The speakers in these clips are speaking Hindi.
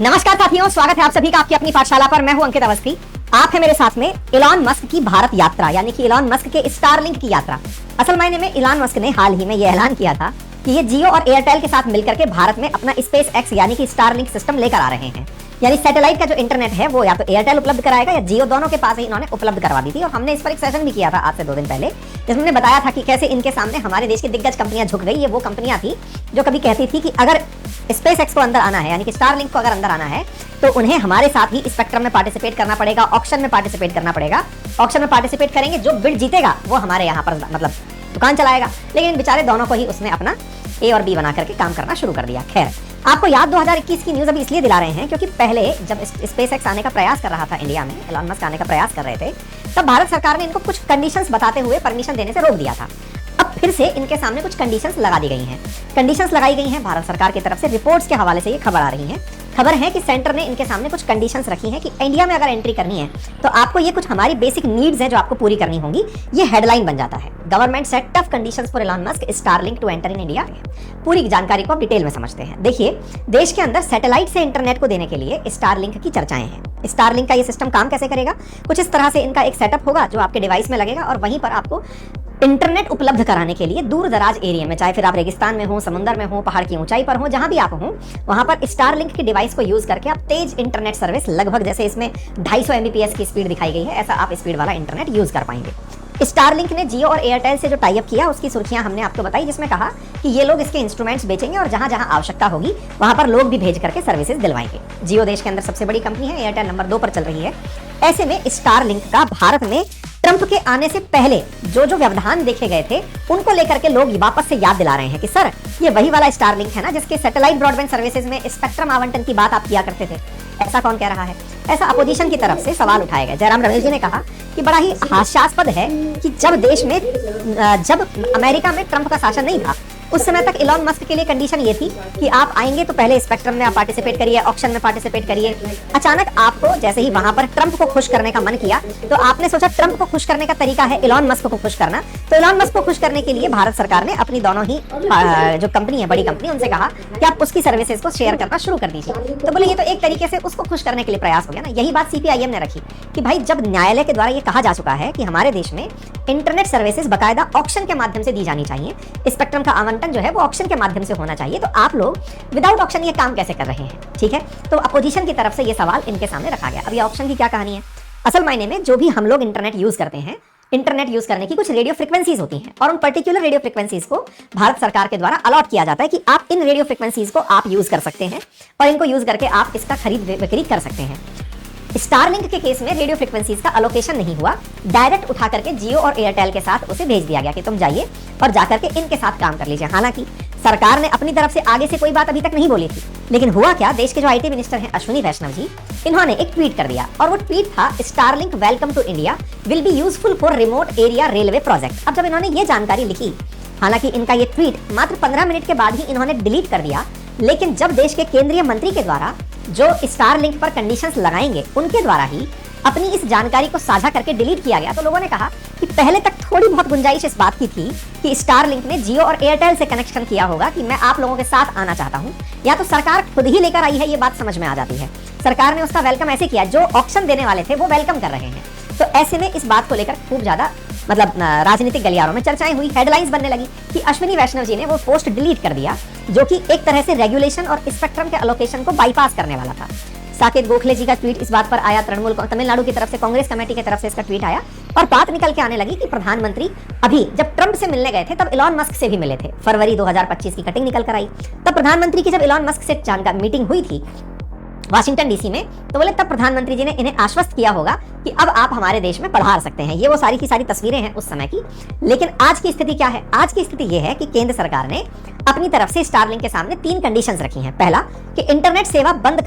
नमस्कार साथियों, स्वागत है आप सभी का आपकी अपनी पाठशाला पर। मैं हूं अंकित अवस्थी। आप है मेरे साथ में इलॉन मस्क की भारत यात्रा, यानी कि इलॉन मस्क के स्टारलिंक की यात्रा। असल मायने में इलॉन मस्क ने हाल ही में यह ऐलान किया था कि ये जियो और एयरटेल के साथ मिलकर के भारत में अपना स्पेस एक्स यानी कि स्टारलिंक सिस्टम लेकर आ रहे हैं। यानी सैटेलाइट का जो इंटरनेट है वो या तो एयरटेल उपलब्ध कराएगा या जियो, दोनों के पास ही इन्होंने उपलब्ध करवा दी थी। और हमने इस पर एक सेशन भी किया था आज से 2 दिन पहले, जिसमें हमने बताया था कि कैसे इनके सामने हमारे देश की दिग्गज कंपनियां झुक गई। ये वो कंपनियां थी जो कभी कहती थी कि अगर स्पेस एक्स को अंदर आना है, यानी कि स्टारलिंक को अगर अंदर आना है, तो उन्हें हमारे साथ ही स्पेक्ट्रम में पार्टिसिपेट करना पड़ेगा, ऑक्शन में पार्टिसिपेट करना पड़ेगा। ऑक्शन में पार्टिसिपेट करेंगे, जो बिड जीतेगा वो हमारे यहाँ पर मतलब दुकान चलाएगा। लेकिन बेचारे दोनों को ही उसने अपना ए और बी बना करके काम करना शुरू कर दिया। खैर, आपको याद 2021 की न्यूज़ अभी इसलिए दिला रहे हैं क्योंकि पहले जब स्पेस एक्स आने का प्रयास कर रहा था इंडिया में, एलॉन मस्क आने का प्रयास कर रहे थे, तब भारत सरकार ने इनको कुछ कंडीशंस बताते हुए परमिशन देने से रोक दिया था। अब फिर से इनके सामने कुछ कंडीशंस लगा दी गई हैं। कंडीशंस लगाई गई हैं भारत सरकार की तरफ से। रिपोर्ट्स के हवाले से ये खबर आ रही है। खबर है कि सेंटर ने इनके सामने कुछ कंडीशंस रखी हैं कि इंडिया में अगर एंट्री करनी है तो आपको ये कुछ हमारी बेसिक नीड्स हैं जो आपको पूरी करनी होंगी। ये हेडलाइन बन जाता है, government set tough conditions for Elon Musk Starlink to enter in India. पूरी जानकारी को आप डिटेल में समझते हैं। देखिए, देश के अंदर सैटेलाइट से इंटरनेट को देने के लिए स्टारलिंक की चर्चाएं हैं। स्टारलिंक का ये सिस्टम काम कैसे करेगा? कुछ इस तरह से इनका एक सेटअप होगा जो आपके डिवाइस में लगेगा और वहीं पर आपको इंटरनेट उपलब्ध कराने के लिए दूर दराज एरिया में, चाहे फिर आप रेगिस्तान में हो, समुद्र में हो, पहाड़ की ऊंचाई पर हो, जहां भी आप हो, वहां पर स्टारलिंक के डिवाइस को यूज करके आप तेज इंटरनेट सर्विस, लगभग जैसे इसमें 250 MBPS की स्पीड दिखाई गई है, ऐसा आप स्पीड वाला इंटरनेट यूज कर पाएंगे। स्टारलिंक ने जियो और एयरटेल से जो टाई अप किया उसकी सुर्खियां हमने आपको बताई, जिसमें कहा कि ये लोग इसके इंस्ट्रूमेंट्स बेचेंगे और जहां जहां आवश्यकता होगी वहां पर लोग भी भेज करके सर्विसेज दिलवाएंगे। जियो देश के अंदर सबसे बड़ी कंपनी है, एयरटेल नंबर 2 पर चल रही है। ऐसे में स्टारलिंक का भारत में ट्रंप के आने से पहले जो जो व्यवधान देखे गए थे उनको लेकर के लोग वापस से याद दिला रहे हैं कि सर, ये वही वाला स्टारलिंक है ना जिसके सैटेलाइट ब्रॉडबैंड सर्विसेज में स्पेक्ट्रम आवंटन की बात आप किया करते थे। ऐसा कौन कह रहा है? ऐसा अपोजिशन की तरफ से सवाल उठाया गया। जयराम रमेश जी ने कहा कि बड़ा ही हास्यास्पद है कि जब अमेरिका में ट्रंप का शासन नहीं था उस समय तक इलॉन मस्क के लिए कंडीशन ये थी कि आप आएंगे तो पहले स्पेक्ट्रम में आप पार्टिसिपेट करिए, ऑक्शन में पार्टिसिपेट करिए। अचानक आपको जैसे ही वहां पर ट्रंप को खुश करने का मन किया तो आपने सोचा ट्रंप को खुश करने का तरीका है इलॉन मस्क को खुश करना। तो इलॉन मस्क को खुश करने के लिए भारत सरकार ने अपनी दोनों ही जो कंपनी है, बड़ी कंपनी, उनसे कहा कि आप उसकी सर्विसेज को शेयर करना शुरू कर दीजिए। तो बोले ये तो एक तरीके से उसको खुश करने के लिए प्रयास हो गया ना। यही बात CPIM ने रखी कि भाई जब न्यायालय के द्वारा ये कहा जा चुका है कि हमारे देश में इंटरनेट सर्विसेज बकायदा ऑक्शन के माध्यम से दी जानी चाहिए, स्पेक्ट्रम का आवंटन जो है वो ऑक्शन के माध्यम से होना चाहिए, तो आप लोग विदाउट ऑक्शन ये काम कैसे कर रहे हैं? ठीक है, तो अपोजिशन की तरफ से ये सवाल इनके सामने रखा गया। अब ये ऑक्शन की क्या कहानी है? असल मायने में जो भी हम लोग इंटरनेट यूज करते हैं, इंटरनेट यूज करने की कुछ रेडियो फ्रिक्वेंसीज होती हैं और उन पर्टिकुलर रेडियो फ्रिक्वेंसीज को भारत सरकार के द्वारा अलॉट किया जाता है कि आप इन रेडियो फ्रिक्वेंसीज को आप यूज कर सकते हैं और इनको यूज करके आप इसका खरीद बिक्री कर सकते हैं। स्टारलिंक के केस में रेडियो फ्रिक्वेंसीज का अलोकेशन नहीं हुआ, डायरेक्ट उठा करके जियो और एयरटेल के साथ उसे भेज दिया गया कि तुम जाइए और जाकर के इनके साथ काम कर लीजिए। हालांकि सरकार ने अपनी तरफ से आगे से कोई बात अभी तक नहीं बोली थी, लेकिन हुआ क्या, देश के जो IT मिनिस्टर हैं अश्विनी वैष्णव जी, इन्होंने एक ट्वीट कर दिया और वो ट्वीट था Starlink welcome to India will be useful for remote area railway project. अब जब इन्होंने ये जानकारी लिखी, हालांकि इनका ये ट्वीट मात्र 15 मिनट के बाद ही इन्होंने डिलीट कर दिया, लेकिन जब देश के केंद्रीय मंत्री के द्वारा जो स्टारलिंक पर कंडीशंस लगाएंगे उनके द्वारा ही अपनी इस जानकारी को साझा करके डिलीट किया गया, तो लोगों ने कहा कि पहले तक थोड़ी बहुत गुंजाइश इस बात की थी कि स्टारलिंक ने जियो और एयरटेल से कनेक्शन किया होगा कि मैं आप लोगों के साथ आना चाहता हूं, या तो सरकार खुद ही लेकर आई है, ये बात समझ में आ जाती है। सरकार ने उसका वेलकम ऐसे किया, जो ऑक्शन देने वाले थे वो वेलकम कर रहे हैं। तो ऐसे में इस बात को लेकर खूब ज्यादा राजनीतिक गलियारों में चर्चाएं हुई, हेडलाइंस बनने लगी कि अश्विनी वैष्णव जी ने वो पोस्ट डिलीट कर दिया जो कि एक तरह से रेगुलेशन और स्पेक्ट्रम के अलोकेशन को बाईपास करने वाला था। साकेत गोखले जी का ट्वीट इस बात पर आया, तमिलनाडु की तरफ से कांग्रेस कमेटी की तरफ से इसका ट्वीट आया और बात निकल के आने लगी कि प्रधानमंत्री अभी जब ट्रंप से मिलने गए थे तब इलॉन मस्क से भी मिले थे। फरवरी 2025 की कटिंग निकल कर आई, तब प्रधानमंत्री की जब इलॉन मस्क से मीटिंग हुई थी वाशिंगटन DC में, तो बोले तब प्रधानमंत्री जी ने इन्हें आश्वस्त किया होगा कि अब आप हमारे देश में पधार सकते हैं। ये वो सारी की सारी तस्वीरें हैं उस समय की। लेकिन आज की स्थिति क्या है? आज की स्थिति ये है कि केंद्र सरकार ने अपनी तरफ से स्टारलिंक के सामने 3 कंडीशंस रखी हैं। पहला कि इंटरनेट सेवा बंद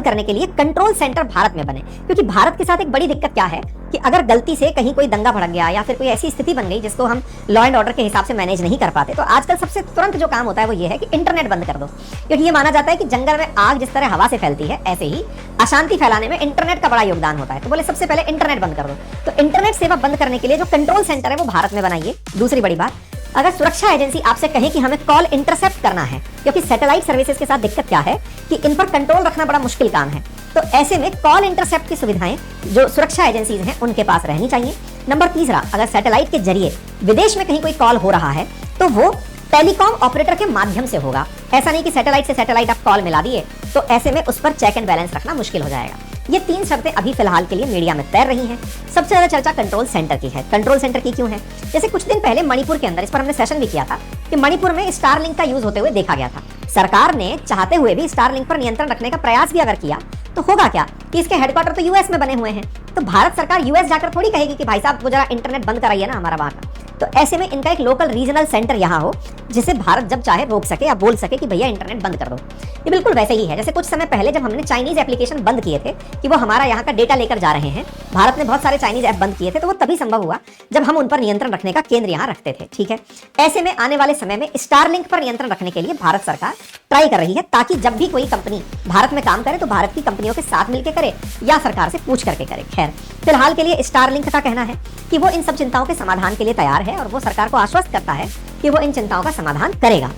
करने के लिए कंट्रोल सेंटर भारत में बने, क्योंकि भारत के साथ एक बड़ी दिक्कत क्या है कि अगर गलती से कहीं कोई दंगा भड़क गया या फिर कोई ऐसी स्थिति बन गई जिसको हम लॉ एंड ऑर्डर के हिसाब से मैनेज नहीं कर पाते, तो आजकल सबसे तुरंत जो काम होता है वो ये है कि इंटरनेट बंद कर दो। क्योंकि ये माना जाता है कि जंगल में आग जिस तरह हवा से फैलती है, ऐसे ही अशांति फैलाने में इंटरनेट का बड़ा योगदान होता है। तो बोले सबसे पहले इंटरनेट बंद कर दो। तो इंटरनेट सेवा बंद करने के लिए जो कंट्रोल सेंटर है वो भारत में बनाइए। दूसरी बड़ी बात, अगर सुरक्षा एजेंसी आपसे कहे कि हमें कॉल इंटरसेप्ट करना है, क्योंकि सैटेलाइट सर्विसेज के साथ दिक्कत क्या है कि इन पर कंट्रोल रखना बड़ा मुश्किल काम है, तो ऐसे में कॉल इंटरसेप्ट की सुविधाएं जो सुरक्षा एजेंसीज हैं उनके पास रहनी चाहिए। नंबर तीसरा, अगर सैटेलाइट के जरिए विदेश में कहीं कोई कॉल हो रहा है तो वो टेलीकॉम ऑपरेटर के माध्यम से होगा। ऐसा नहीं कि सैटेलाइट से सैटेलाइट आप कॉल मिला दिए, तो ऐसे में उस पर चेक एंड बैलेंस रखना मुश्किल हो जाएगा। ये 3 शर्तें अभी फिलहाल के लिए मीडिया में तैर रही हैं। सबसे ज्यादा चर्चा कंट्रोल सेंटर की है। कंट्रोल सेंटर की क्यों है? जैसे कुछ दिन पहले मणिपुर के अंदर, इस पर हमने सेशन भी किया था कि मणिपुर में स्टारलिंक का यूज होते हुए देखा गया था। सरकार ने चाहते हुए भी स्टारलिंक पर नियंत्रण रखने का प्रयास भी अगर किया तो होगा क्या कि इसके हेडक्वार्टर तो यूएस में बने हुए हैं, तो भारत सरकार यूएस जाकर थोड़ी कहेगी कि भाई साहब वो जरा इंटरनेट बंद कराइए ना हमारा वहां का। तो ऐसे में इनका एक लोकल रीजनल सेंटर यहाँ हो जिसे भारत जब चाहे रोक सके या बोल सके कि भैया इंटरनेट बंद कर दो। ये बिल्कुल वैसे ही है जैसे कुछ समय पहले जब हमने चाइनीज एप्लीकेशन बंद किए थे कि वो हमारा यहाँ का डेटा लेकर जा रहे हैं, भारत ने बहुत सारे चाइनीज ऐप बंद किए थे, तो वो तभी संभव हुआ जब हम उन पर नियंत्रण रखने का केंद्र यहाँ रखते थे। ठीक है, ऐसे में आने वाले समय में स्टारलिंक पर नियंत्रण रखने के लिए भारत सरकार ट्राई कर रही है, ताकि जब भी कोई कंपनी भारत में काम करे तो भारत की कंपनियों के साथ मिलकर करे या सरकार से पूछ करके करे। खैर, फिलहाल के लिए स्टारलिंक का कहना है कि वो इन सब चिंताओं के समाधान के लिए तैयार है और वो सरकार को आश्वस्त करता है कि वो इन चिंताओं का समाधान करेगा।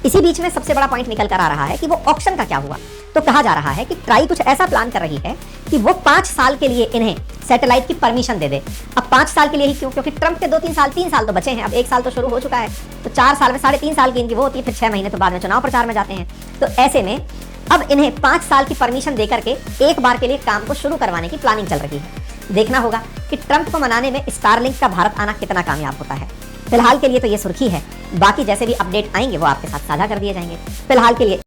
इसी बीच में सबसे बड़ा पॉइंट निकल कर आ रहा है कि वो ऑक्शन का क्या हुआ। तो कहा जा रहा है कि ट्राई कुछ ऐसा प्लान कर रही है कि वो 5 साल के लिए इन्हें सैटेलाइट की परमिशन दे दे। अब 5 साल के लिए ही क्यों? क्योंकि ट्रंप के 3 साल तो बचे हैं, अब 1 साल तो शुरू हो चुका है, तो 4 साल में 3.5 साल की इनकी वो होती है, फिर 6 महीने तो बाद में चुनाव प्रचार में जाते हैं। तो ऐसे में अब इन्हें 5 साल की परमिशन देकर के एक बार के लिए काम को शुरू करवाने की प्लानिंग चल रही है। देखना होगा कि ट्रंप को मनाने में स्टारलिंक का भारत आना कितना कामयाब होता है। फिलहाल के लिए तो ये सुर्खी है, बाकी जैसे भी अपडेट आएंगे वो आपके साथ साझा कर दिए जाएंगे। फिलहाल के लिए